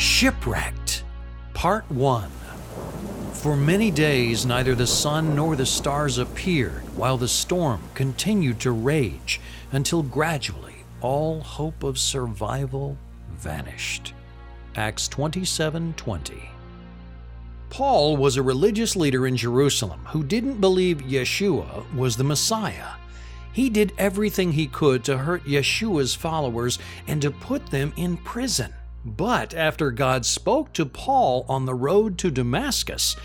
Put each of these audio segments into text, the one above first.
Shipwrecked, Part 1. For many days neither the sun nor the stars appeared, while the storm continued to rage, until gradually all hope of survival vanished. Acts 27:20. Paul was a religious leader in Jerusalem who didn't believe Yeshua was the Messiah. He did everything he could to hurt Yeshua's followers and to put them in prison. But after God spoke to Paul on the road to Damascus,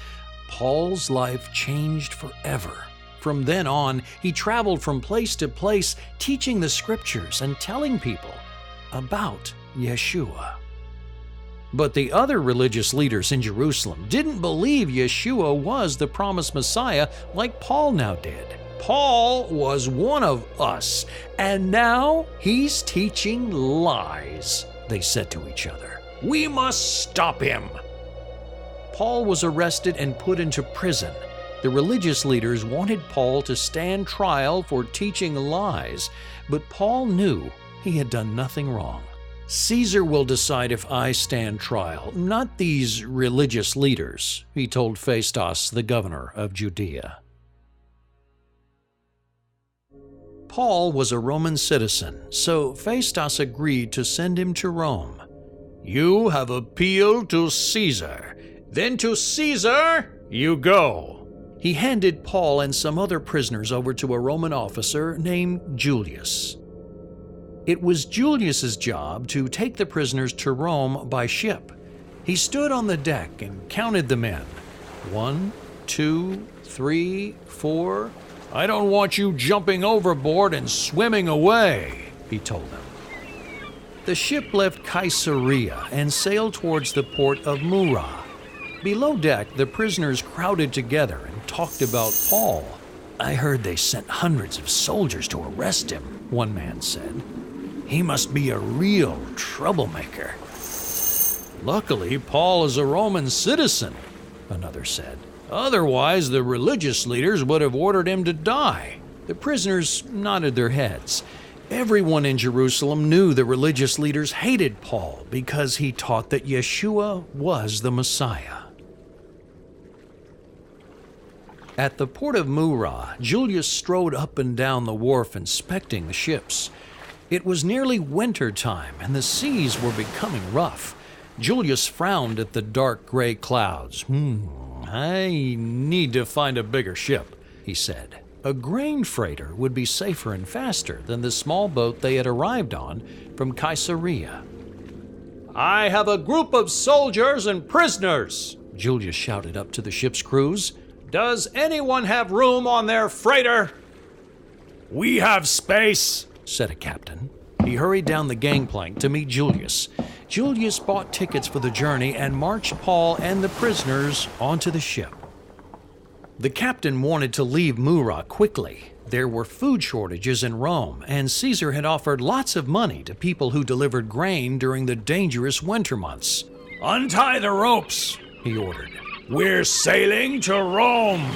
Paul's life changed forever. From then on, he traveled from place to place, teaching the scriptures and telling people about Yeshua. But the other religious leaders in Jerusalem didn't believe Yeshua was the promised Messiah like Paul now did. Paul was one of us, and now he's teaching lies, they said to each other. We must stop him. Paul was arrested and put into prison. The religious leaders wanted Paul to stand trial for teaching lies, but Paul knew he had done nothing wrong. Caesar will decide if I stand trial, not these religious leaders, he told Festus, the governor of Judea. Paul was a Roman citizen, so Festus agreed to send him to Rome. You have appealed to Caesar. Then to Caesar you go. He handed Paul and some other prisoners over to a Roman officer named Julius. It was Julius's job to take the prisoners to Rome by ship. He stood on the deck and counted the men. 1, 2, 3, 4. I don't want you jumping overboard and swimming away, he told them. The ship left Caesarea and sailed towards the port of Mura. Below deck, the prisoners crowded together and talked about Paul. I heard they sent hundreds of soldiers to arrest him, one man said. He must be a real troublemaker. Luckily, Paul is a Roman citizen, another said. Otherwise, the religious leaders would have ordered him to die. The prisoners nodded their heads. Everyone in Jerusalem knew the religious leaders hated Paul because he taught that Yeshua was the Messiah. At the port of Mura, Julius strode up and down the wharf inspecting the ships. It was nearly winter time and the seas were becoming rough. Julius frowned at the dark gray clouds. I need to find a bigger ship, he said. A grain freighter would be safer and faster than the small boat they had arrived on from Caesarea. I have a group of soldiers and prisoners, Julius shouted up to the ship's crews. Does anyone have room on their freighter? We have space, said a captain. He hurried down the gangplank to meet Julius. Julius bought tickets for the journey and marched Paul and the prisoners onto the ship. The captain wanted to leave Mura quickly. There were food shortages in Rome, and Caesar had offered lots of money to people who delivered grain during the dangerous winter months. Untie the ropes, he ordered. We're sailing to Rome.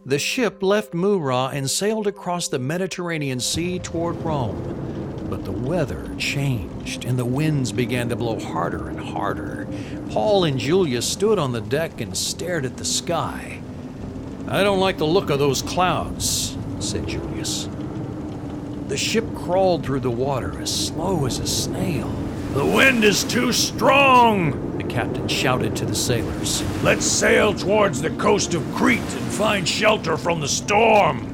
The ship left Mura and sailed across the Mediterranean Sea toward Rome. But the weather changed, and the winds began to blow harder and harder. Paul and Julius stood on the deck and stared at the sky. I don't like the look of those clouds, said Julius. The ship crawled through the water as slow as a snail. The wind is too strong, the captain shouted to the sailors. Let's sail towards the coast of Crete and find shelter from the storm.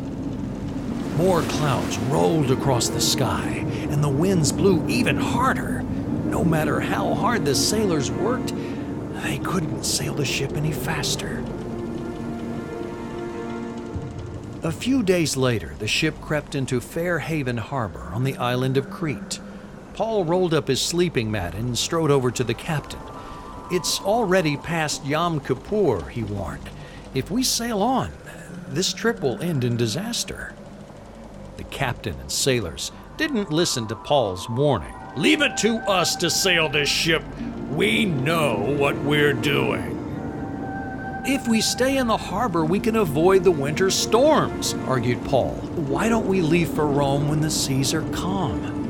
More clouds rolled across the sky, and the winds blew even harder. No matter how hard the sailors worked, they couldn't sail the ship any faster. A few days later, the ship crept into Fair Haven Harbor on the island of Crete. Paul rolled up his sleeping mat and strode over to the captain. It's already past Yom Kippur, he warned. If we sail on, this trip will end in disaster. The captain and sailors didn't listen to Paul's warning. Leave it to us to sail this ship. We know what we're doing. If we stay in the harbor, we can avoid the winter storms, argued Paul. Why don't we leave for Rome when the seas are calm?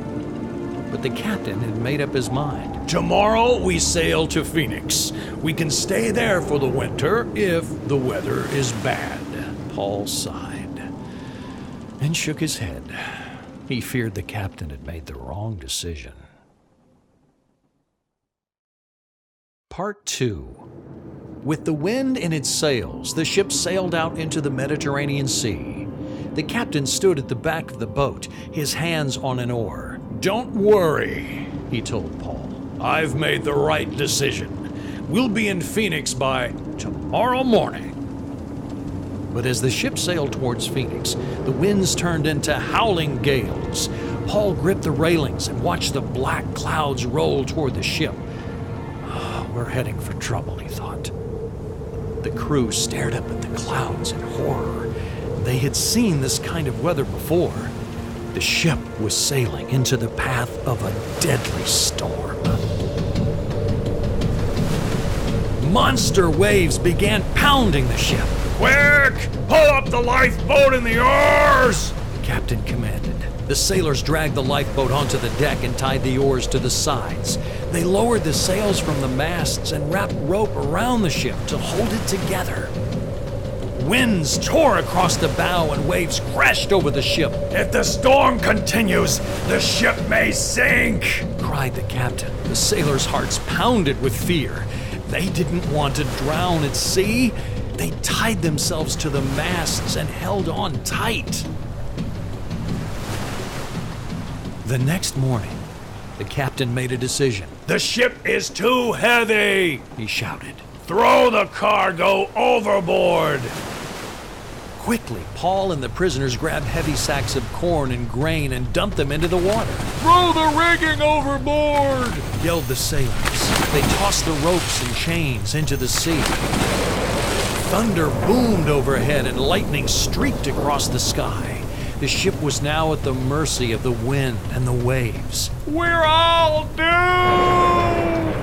but the captain had made up his mind. Tomorrow we sail to Phoenix. We can stay there for the winter if the weather is bad. Paul sighed and shook his head. He feared the captain had made the wrong decision. Part 2. With the wind in its sails, the ship sailed out into the Mediterranean Sea. The captain stood at the back of the boat, his hands on an oar. Don't worry, he told Paul. I've made the right decision. We'll be in Phoenix by tomorrow morning. But as the ship sailed towards Phoenix, the winds turned into howling gales. Paul gripped the railings and watched the black clouds roll toward the ship. We're heading for trouble, he thought. The crew stared up at the clouds in horror. They had seen this kind of weather before. The ship was sailing into the path of a deadly storm. Monster waves began pounding the ship. Quick! Pull up the lifeboat and the oars! The captain commanded. The sailors dragged the lifeboat onto the deck and tied the oars to the sides. They lowered the sails from the masts and wrapped rope around the ship to hold it together. Winds tore across the bow and waves crashed over the ship. If the storm continues, the ship may sink, cried the captain. The sailors' hearts pounded with fear. They didn't want to drown at sea. They tied themselves to the masts and held on tight. The next morning, the captain made a decision. The ship is too heavy, he shouted. Throw the cargo overboard. Quickly, Paul and the prisoners grabbed heavy sacks of corn and grain and dumped them into the water. Throw the rigging overboard, yelled the sailors. They tossed the ropes and chains into the sea. Thunder boomed overhead and lightning streaked across the sky. The ship was now at the mercy of the wind and the waves. We're all doomed!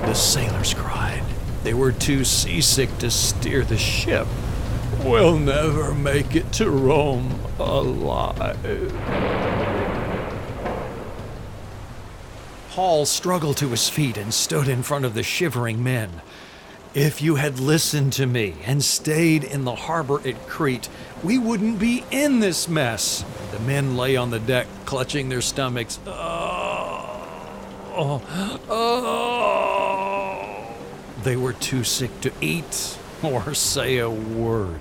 The sailors cried. They were too seasick to steer the ship. We'll never make it to Rome alive. Paul struggled to his feet and stood in front of the shivering men. If you had listened to me and stayed in the harbor at Crete, we wouldn't be in this mess. The men lay on the deck, clutching their stomachs. They were too sick to eat or say a word.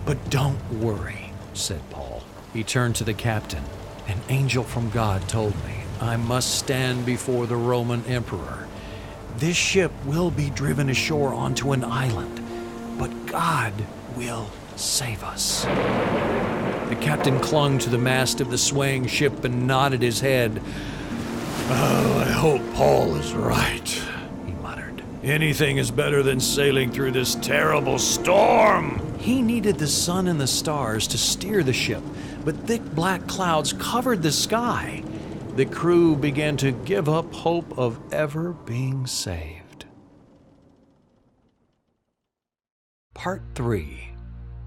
But don't worry, said Paul. He turned to the captain. An angel from God told me I must stand before the Roman emperor. This ship will be driven ashore onto an island, but God will save us. The captain clung to the mast of the swaying ship and nodded his head. Oh, I hope Paul is right, he muttered. Anything is better than sailing through this terrible storm. He needed the sun and the stars to steer the ship, but thick black clouds covered the sky. The crew began to give up hope of ever being saved. Part 3.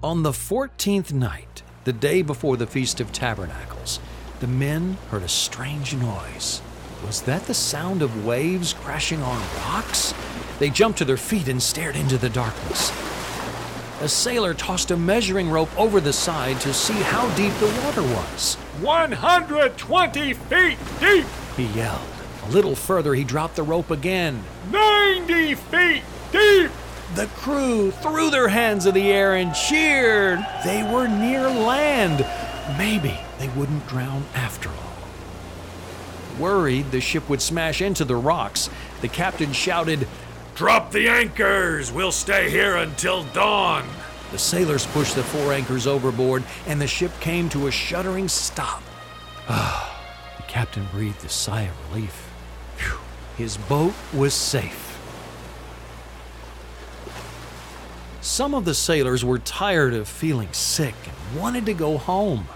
On the 14th night, the day before the Feast of Tabernacles, the men heard a strange noise. Was that the sound of waves crashing on rocks? They jumped to their feet and stared into the darkness. A sailor tossed a measuring rope over the side to see how deep the water was. 120 feet deep, he yelled. A little further, he dropped the rope again. 90 feet deep! The crew threw their hands in the air and cheered. They were near land. Maybe they wouldn't drown after all. Worried the ship would smash into the rocks, the captain shouted, "Drop the anchors! We'll stay here until dawn!" The sailors pushed the 4 anchors overboard, and the ship came to a shuddering stop. The captain breathed a sigh of relief. Phew. His boat was safe. Some of the sailors were tired of feeling sick and wanted to go home.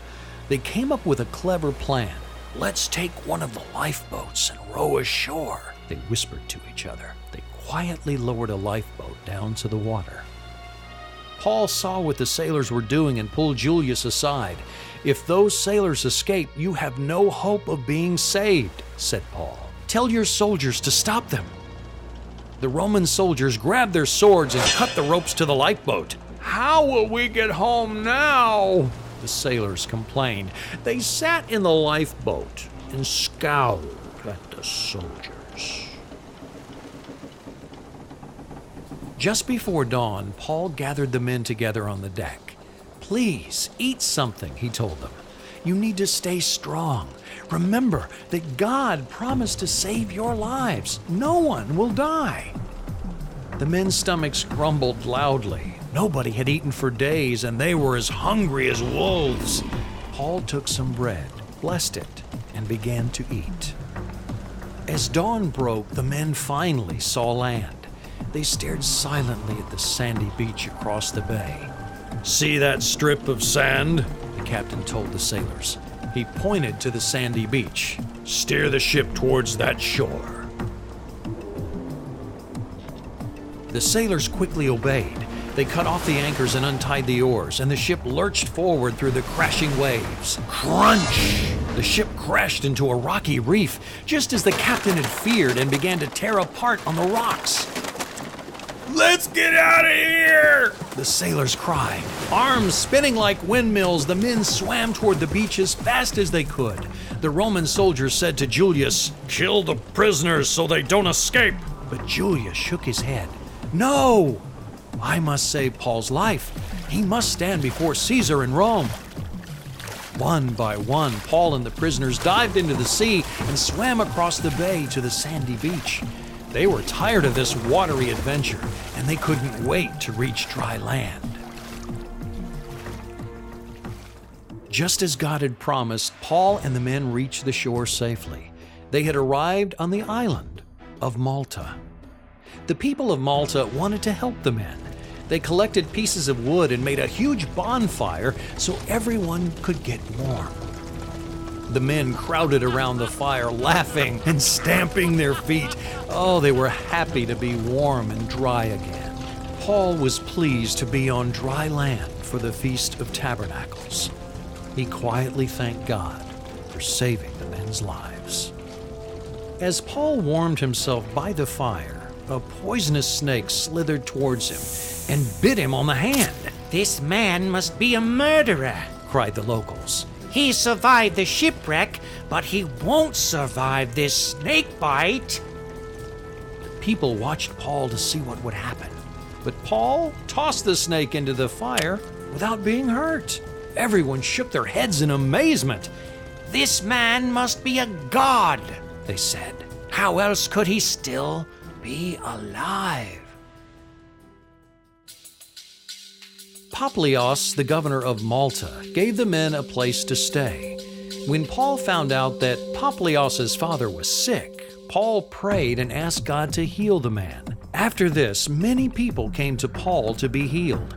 They came up with a clever plan. "Let's take one of the lifeboats and row ashore," they whispered to each other. They quietly lowered a lifeboat down to the water. Paul saw what the sailors were doing and pulled Julius aside. "If those sailors escape, you have no hope of being saved," said Paul. "Tell your soldiers to stop them." The Roman soldiers grabbed their swords and cut the ropes to the lifeboat. How will we get home now? The sailors complained. They sat in the lifeboat and scowled at the soldiers. Just before dawn, Paul gathered the men together on the deck. "Please, eat something," he told them. "You need to stay strong. Remember that God promised to save your lives. No one will die." The men's stomachs grumbled loudly. Nobody had eaten for days, and they were as hungry as wolves. Paul took some bread, blessed it, and began to eat. As dawn broke, the men finally saw land. They stared silently at the sandy beach across the bay. "See that strip of sand?" the captain told the sailors. He pointed to the sandy beach. "Steer the ship towards that shore." The sailors quickly obeyed. They cut off the anchors and untied the oars, and the ship lurched forward through the crashing waves. Crunch! The ship crashed into a rocky reef, just as the captain had feared, and began to tear apart on the rocks. "Let's get out of here!" the sailors cried. Arms spinning like windmills, the men swam toward the beach as fast as they could. The Roman soldiers said to Julius, "Kill the prisoners so they don't escape." But Julius shook his head. "No! I must save Paul's life. He must stand before Caesar in Rome." One by one, Paul and the prisoners dived into the sea and swam across the bay to the sandy beach. They were tired of this watery adventure, and they couldn't wait to reach dry land. Just as God had promised, Paul and the men reached the shore safely. They had arrived on the island of Malta. The people of Malta wanted to help the men. They collected pieces of wood and made a huge bonfire so everyone could get warm. The men crowded around the fire, laughing and stamping their feet. Oh, they were happy to be warm and dry again. Paul was pleased to be on dry land for the Feast of Tabernacles. He quietly thanked God for saving the men's lives. As Paul warmed himself by the fire, a poisonous snake slithered towards him and bit him on the hand. "This man must be a murderer," cried the locals. "He survived the shipwreck, but he won't survive this snake bite." People watched Paul to see what would happen, but Paul tossed the snake into the fire without being hurt. Everyone shook their heads in amazement. "This man must be a god," they said. "How else could he still be alive?" Publius, the governor of Malta, gave the men a place to stay. When Paul found out that Publius's father was sick, Paul prayed and asked God to heal the man. After this, many people came to Paul to be healed.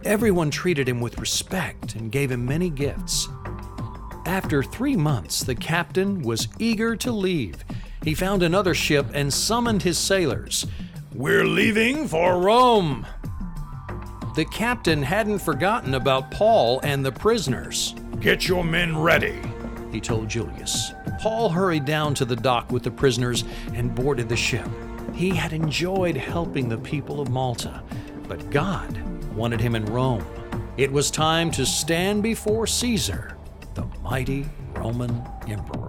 Everyone treated him with respect and gave him many gifts. After 3 months, the captain was eager to leave. He found another ship and summoned his sailors. "We're leaving for Rome." The captain hadn't forgotten about Paul and the prisoners. "Get your men ready," he told Julius. Paul hurried down to the dock with the prisoners and boarded the ship. He had enjoyed helping the people of Malta, but God wanted him in Rome. It was time to stand before Caesar, the mighty Roman emperor.